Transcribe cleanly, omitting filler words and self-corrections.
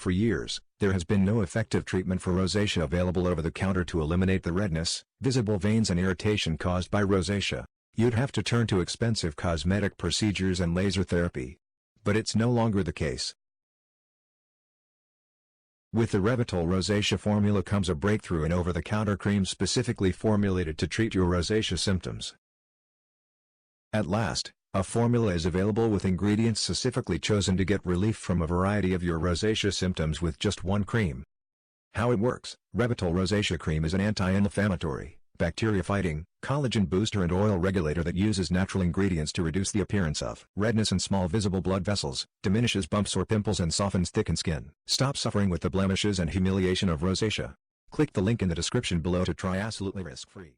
For years, there has been no effective treatment for rosacea available over the counter to eliminate the redness, visible veins and irritation caused by rosacea. You'd have to turn to expensive cosmetic procedures and laser therapy. But it's no longer the case. With the Revitol Rosacea formula comes a breakthrough in over-the-counter cream specifically formulated to treat your rosacea symptoms. At last, a formula is available with ingredients specifically chosen to get relief from a variety of your rosacea symptoms with just one cream. How it works: Revitol Rosacea Cream is an anti-inflammatory, bacteria-fighting, collagen booster and oil regulator that uses natural ingredients to reduce the appearance of redness and small visible blood vessels, diminishes bumps or pimples and softens thickened skin. Stop suffering with the blemishes and humiliation of rosacea. Click the link in the description below to try absolutely risk-free.